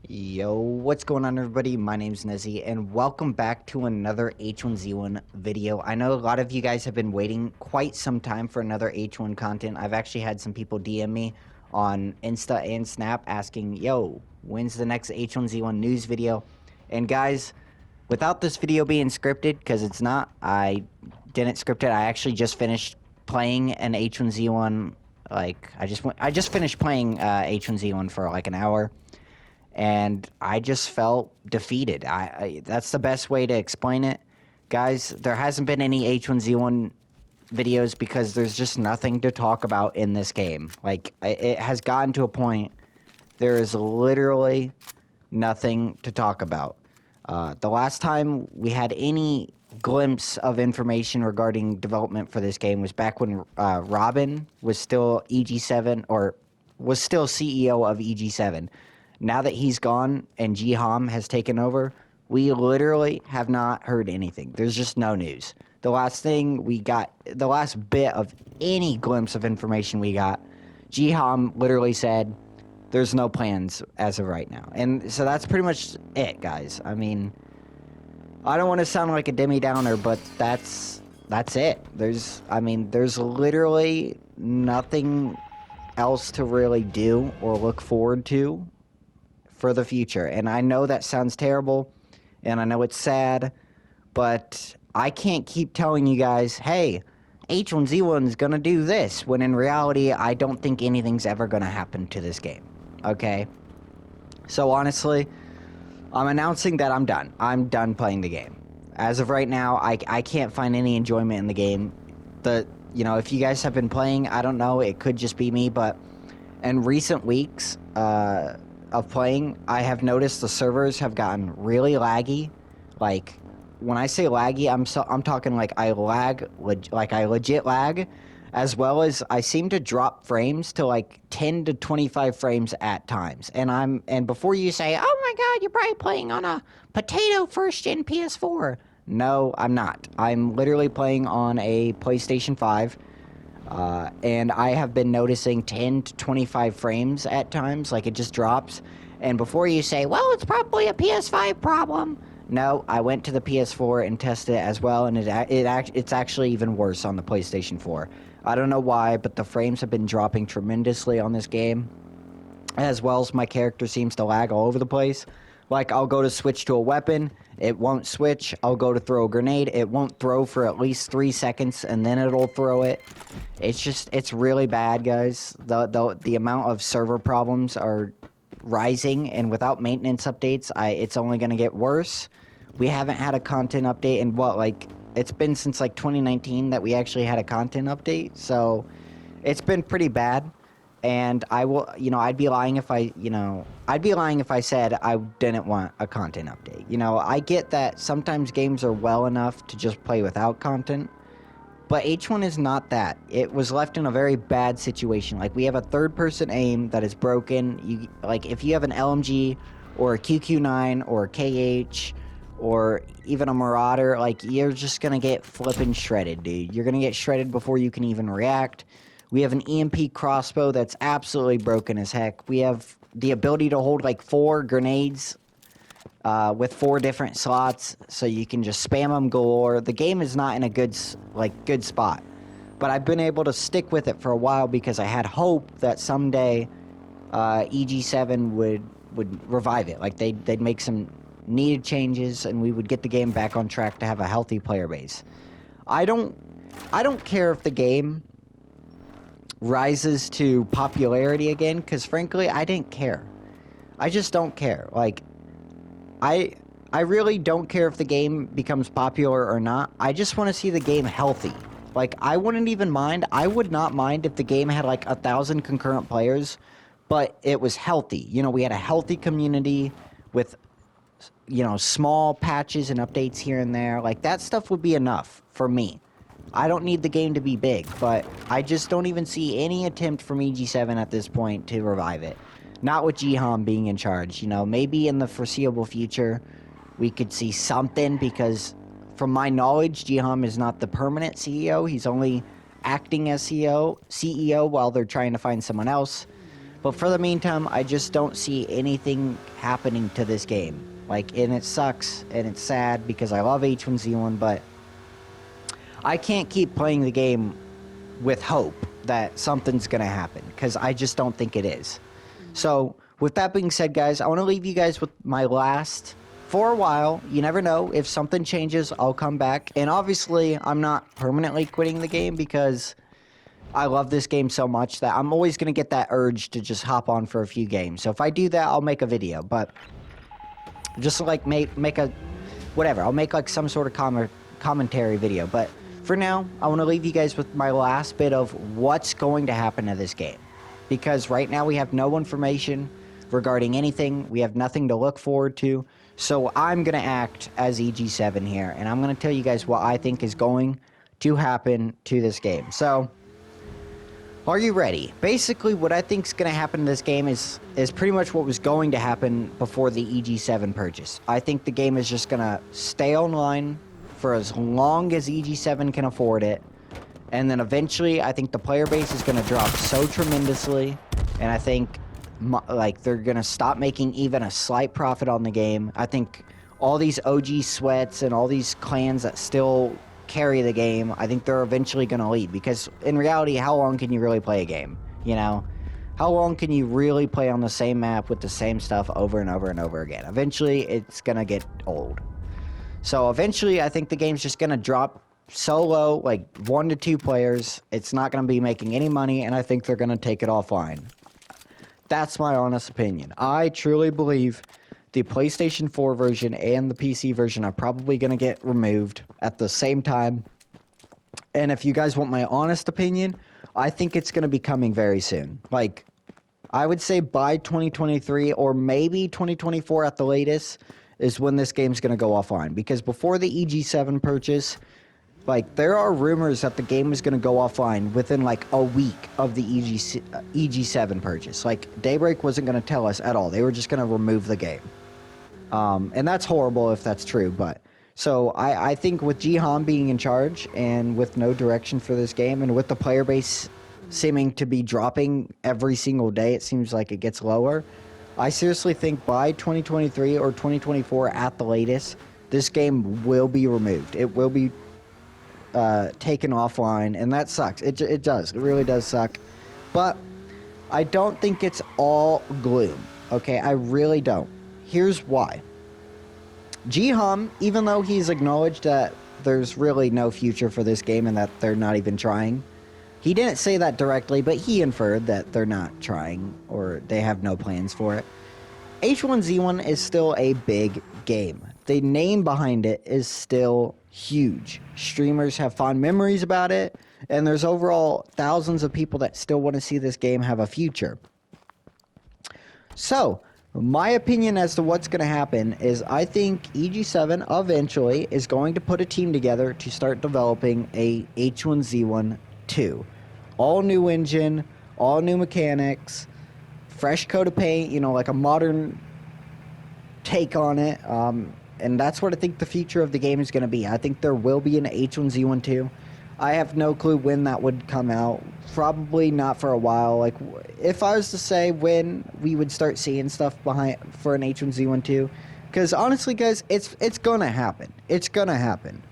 Yo, what's going on, everybody? My name's Nezzy, and welcome back to another H1Z1 video. I know a lot of you guys have been waiting quite some time for another H1 content. I've actually had some people DM me on Insta and Snap asking, yo, when's the next H1Z1 news video? And guys, without this video being scripted, because it's not, I didn't script it. I actually just finished playing an H1Z1, I just finished playing H1Z1 for like an hour, and I just felt defeated. That's the best way to explain it. Guys, there hasn't been any H1Z1 videos because there's just nothing to talk about in this game. Like, it has gotten to a point, there is literally nothing to talk about. The last time we had any glimpse of information regarding development for this game was back when Robin was still EG7, or was still CEO of EG7. Now that he's gone and G-Hom has taken over, we literally have not heard anything. There's just no news. The last thing we got, the last bit of any glimpse of information we got, G-Hom literally said, there's no plans as of right now. And so that's pretty much it, guys. I mean, I don't want to sound like a Demi Downer, but that's it. There's literally nothing else to really do or look forward to for the future. And I know that sounds terrible, and I know it's sad, but I can't keep telling you guys, hey, H1Z1 is gonna do this, when in reality, I don't think anything's ever gonna happen to this game, okay? So honestly, I'm announcing that I'm done. I'm done playing the game. As of right now, I can't find any enjoyment in the game. If you guys have been playing, I don't know, it could just be me, but in recent weeks, of playing, I have noticed the servers have gotten really laggy. Like, when I say laggy, I'm talking like I legit lag, as well as I seem to drop frames to like 10 to 25 frames at times. And before you say, oh my god, you're probably playing on a potato first gen PS4. No, I'm not. I'm literally playing on a PlayStation 5. And I have been noticing 10 to 25 frames at times, like it just drops. And before you say, well, it's probably a PS5 problem, no, I went to the PS4 and tested it as well, and it's actually even worse on the PlayStation 4. I don't know why, but the frames have been dropping tremendously on this game, as well as my character seems to lag all over the place. Like, I'll go to switch to a weapon, it won't switch. I'll go to throw a grenade, it won't throw for at least 3 seconds, and then it'll throw it. It's really bad, guys. The amount of server problems are rising, and without maintenance updates, it's only going to get worse. We haven't had a content update in it's been since like 2019 that we actually had a content update, so it's been pretty bad. And I'd be lying if I said I didn't want a content update. I get that sometimes games are well enough to just play without content, but H1 is not that. It was left in a very bad situation. Like, we have a third-person aim that is broken. If you have an LMG or a QQ9 or a KH or even a Marauder, you're just gonna get flippin' shredded, dude. You're gonna get shredded before you can even react. We have an EMP crossbow that's absolutely broken as heck. We have the ability to hold 4 grenades with 4 different slots, so you can just spam them galore. The game is not in a good spot, but I've been able to stick with it for a while because I had hope that someday EG7 would revive it. They'd make some needed changes, and we would get the game back on track to have a healthy player base. I don't care if the game rises to popularity again, because frankly, I didn't care. I just don't care. I really don't care if the game becomes popular or not. I just want to see the game healthy. I wouldn't even mind. I would not mind if the game had 1,000 concurrent players, but it was healthy. We had a healthy community with, small patches and updates here and there. That stuff would be enough for me. I don't need the game to be big, but I just don't even see any attempt from EG7 at this point to revive it. Not with G-Hom being in charge. Maybe in the foreseeable future we could see something, because from my knowledge, G-Hom is not the permanent CEO. He's only acting as CEO while they're trying to find someone else. But for the meantime, I just don't see anything happening to this game. Like, and it sucks, and it's sad because I love H1Z1, but I can't keep playing the game with hope that something's going to happen, because I just don't think it is. So, with that being said, guys, I want to leave you guys with my last... For a while, you never know. If something changes, I'll come back. And obviously, I'm not permanently quitting the game because I love this game so much that I'm always going to get that urge to just hop on for a few games. So if I do that, I'll make a video. But just like make a... Whatever. I'll make like some sort of commentary video. But for now, I want to leave you guys with my last bit of what's going to happen to this game. Because right now we have no information regarding anything. We have nothing to look forward to. So I'm going to act as EG7 here, and I'm going to tell you guys what I think is going to happen to this game. So, are you ready? Basically, what I think is going to happen to this game is pretty much what was going to happen before the EG7 purchase. I think the game is just going to stay online for as long as EG7 can afford it, and then eventually I think the player base is going to drop so tremendously, and I think... like, they're gonna stop making even a slight profit on the game. I think all these OG sweats and all these clans that still carry the game, I think they're eventually gonna leave, because in reality, how long can you really play a game, you know? How long can you really play on the same map with the same stuff over and over and over again? Eventually, it's gonna get old. So eventually, I think the game's just gonna drop so low, like 1 to 2 players. It's not gonna be making any money, and I think they're gonna take it offline. That's my honest opinion. I truly believe the PlayStation 4 version and the PC version are probably going to get removed at the same time. And if you guys want my honest opinion, I think it's going to be coming very soon. Like, I would say by 2023 or maybe 2024 at the latest is when this game's going to go offline. Because before the EG7 purchase... Like, there are rumors that the game is going to go offline within, like, a week of the EG7 purchase. Like, Daybreak wasn't going to tell us at all. They were just going to remove the game. And that's horrible if that's true, but... So, I think with Jihan being in charge, and with no direction for this game, and with the player base seeming to be dropping every single day, it seems like it gets lower. I seriously think by 2023 or 2024 at the latest, this game will be removed. It will be... taken offline, and that sucks. It does. It really does suck. But I don't think it's all gloom. Okay, I really don't. Here's why. Jihan, even though he's acknowledged that there's really no future for this game and that they're not even trying, he didn't say that directly, but he inferred that they're not trying or they have no plans for it. H1Z1 is still a big game. The name behind it is still huge. Streamers have fond memories about it, and there's overall thousands of people that still want to see this game have a future. So, my opinion as to what's going to happen is I think EG7 eventually is going to put a team together to start developing a H1Z1 2. All new engine, all new mechanics, fresh coat of paint, you know, like a modern take on it. And that's what I think the future of the game is going to be. I think there will be an H1Z1 2. I have no clue when that would come out. Probably not for a while. Like, if I was to say when we would start seeing stuff behind for an H1Z1 2, because honestly, guys, it's gonna happen. It's gonna happen.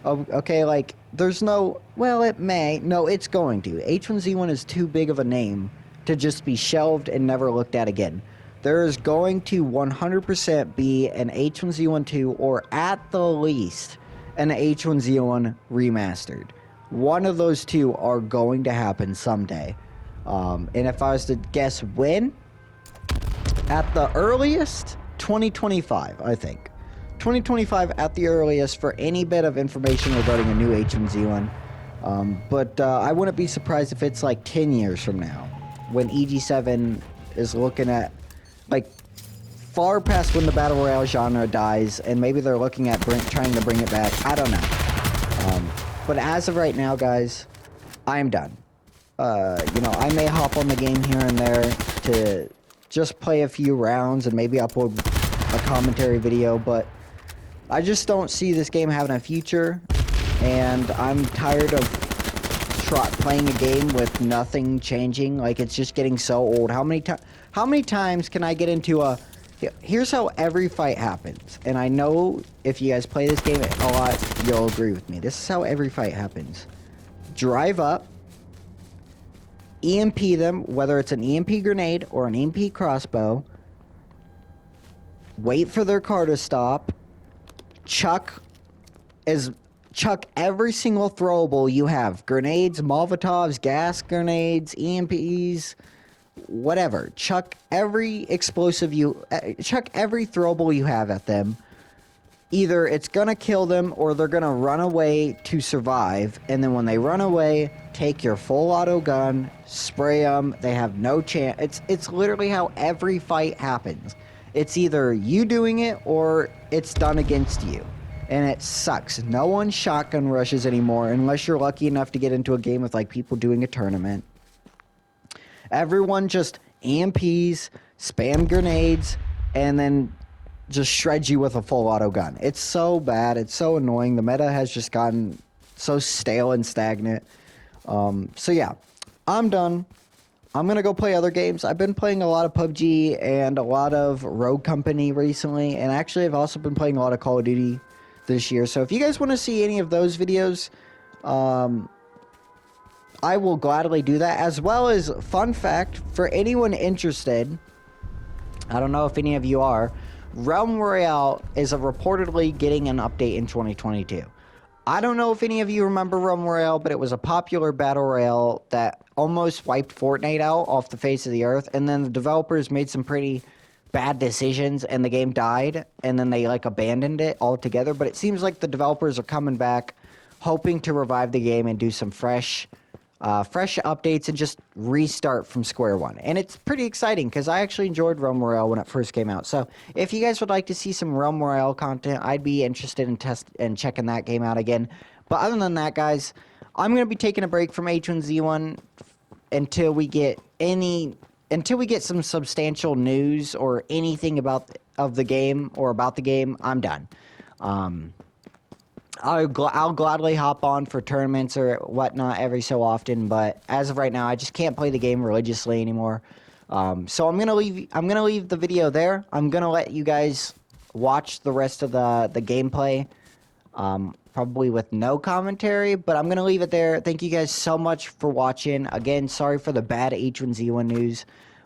Okay, like, there's no... Well, it may. No, it's going to. H1Z1 is too big of a name to just be shelved and never looked at again. There is going to 100% be an H1Z1 2, or at the least, an H1Z1 remastered. One of those two are going to happen someday. And if I was to guess when, at the earliest, 2025, I think. 2025 at the earliest for any bit of information regarding a new H1Z1. But I wouldn't be surprised if it's like 10 years from now, when EG7 is looking at, like, far past when the Battle Royale genre dies, and maybe they're looking at trying to bring it back. I don't know. But as of right now, guys, I'm done. You know, I may hop on the game here and there to just play a few rounds and maybe upload a commentary video, but I just don't see this game having a future, and I'm tired of playing a game with nothing changing. Like, it's just getting so old. How many times can I get into a... Here's how every fight happens. And I know if you guys play this game a lot, you'll agree with me. This is how every fight happens. Drive up. EMP them, whether it's an EMP grenade or an EMP crossbow. Wait for their car to stop. Chuck every single throwable you have. Grenades, Molotovs, gas grenades, EMPs, whatever. Chuck every chuck every throwable you have at them. Either it's gonna kill them or they're gonna run away to survive. And then when they run away, take your full auto gun, spray them. They have no chance. It's literally how every fight happens. It's either you doing it or it's done against you. And it sucks. No one shotgun rushes anymore unless you're lucky enough to get into a game with like people doing a tournament. Everyone just EMPs, spam grenades, and then just shreds you with a full auto gun. It's so bad. It's so annoying. The meta has just gotten so stale and stagnant. So yeah, I'm done. I'm going to go play other games. I've been playing a lot of PUBG and a lot of Rogue Company recently. And actually, I've also been playing a lot of Call of Duty this year. So if you guys want to see any of those videos, I will gladly do that. As well as, fun fact, for anyone interested, I don't know if any of you are, Realm Royale is reportedly getting an update in 2022. I don't know if any of you remember Realm Royale, but it was a popular battle royale that almost wiped Fortnite out off the face of the earth. And then the developers made some pretty bad decisions and the game died. And then they like abandoned it altogether. But it seems like the developers are coming back, hoping to revive the game and do some fresh updates and just restart from square one. And it's pretty exciting because I actually enjoyed Realm Royale when it first came out. So if you guys would like to see some Realm Royale content, I'd be interested in checking that game out again. But other than that, guys, I'm going to be taking a break from H1Z1 until we get some substantial news or anything about the game. I'm done. I'll gladly hop on for tournaments or whatnot every so often, but as of right now, I just can't play the game religiously anymore. So I'm gonna leave the video there. I'm gonna let you guys watch the rest of the gameplay, probably with no commentary, but I'm gonna leave it there. Thank you guys so much for watching. Again, sorry for the bad H1Z1 news,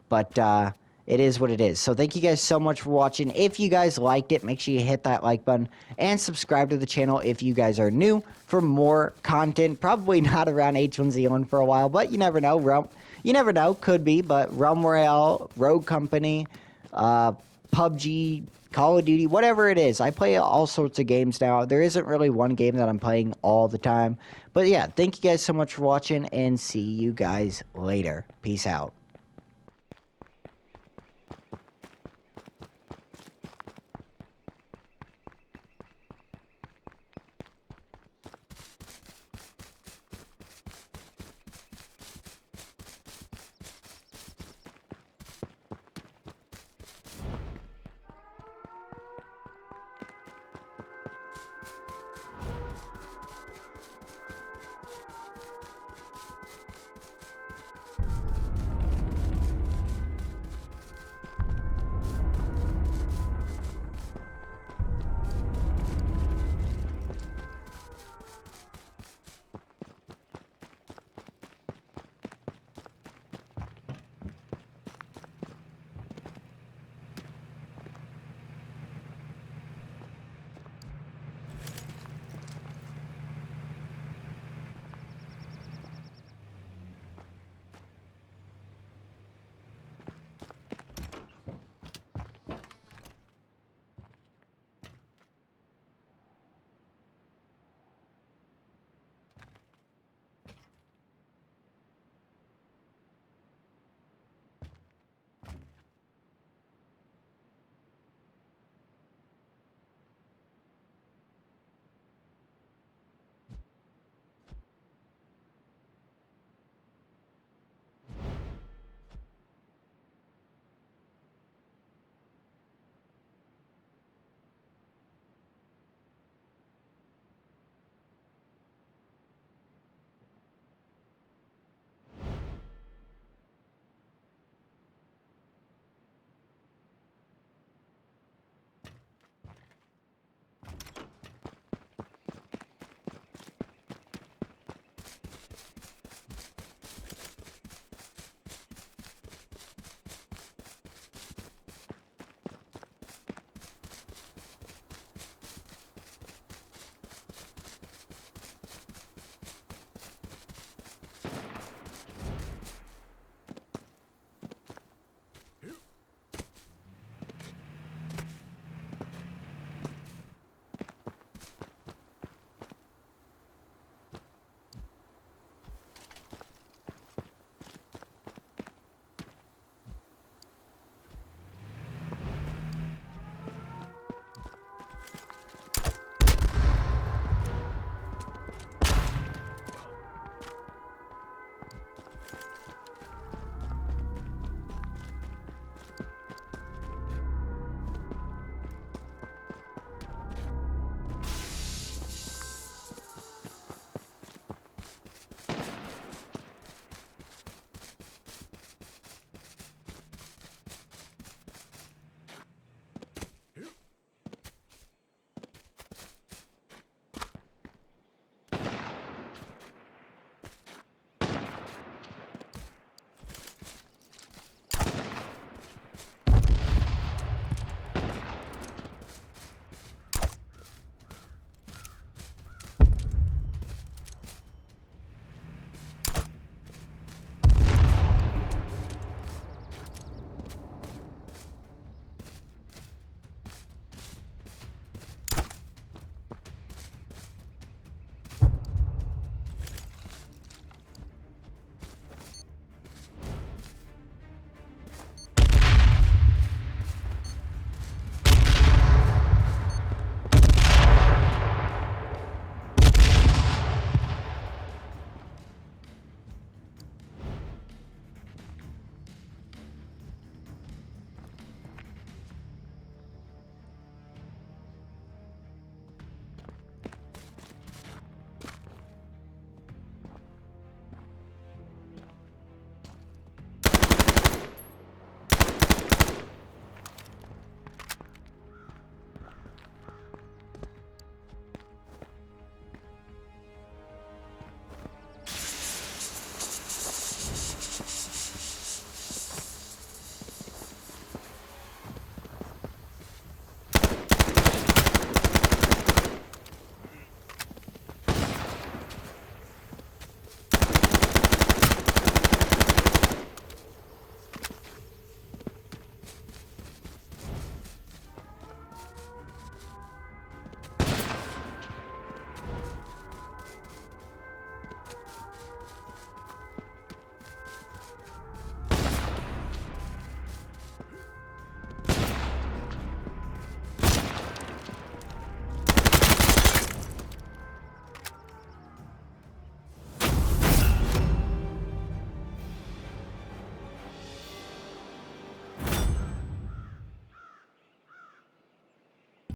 but it is what it is. So thank you guys so much for watching. If you guys liked it, make sure you hit that like button and subscribe to the channel if you guys are new for more content. Probably not around H1Z1 for a while, but you never know. You never know. Could be, but Realm Royale, Rogue Company, PUBG, Call of Duty, whatever it is. I play all sorts of games now. There isn't really one game that I'm playing all the time. But yeah, thank you guys so much for watching and see you guys later. Peace out.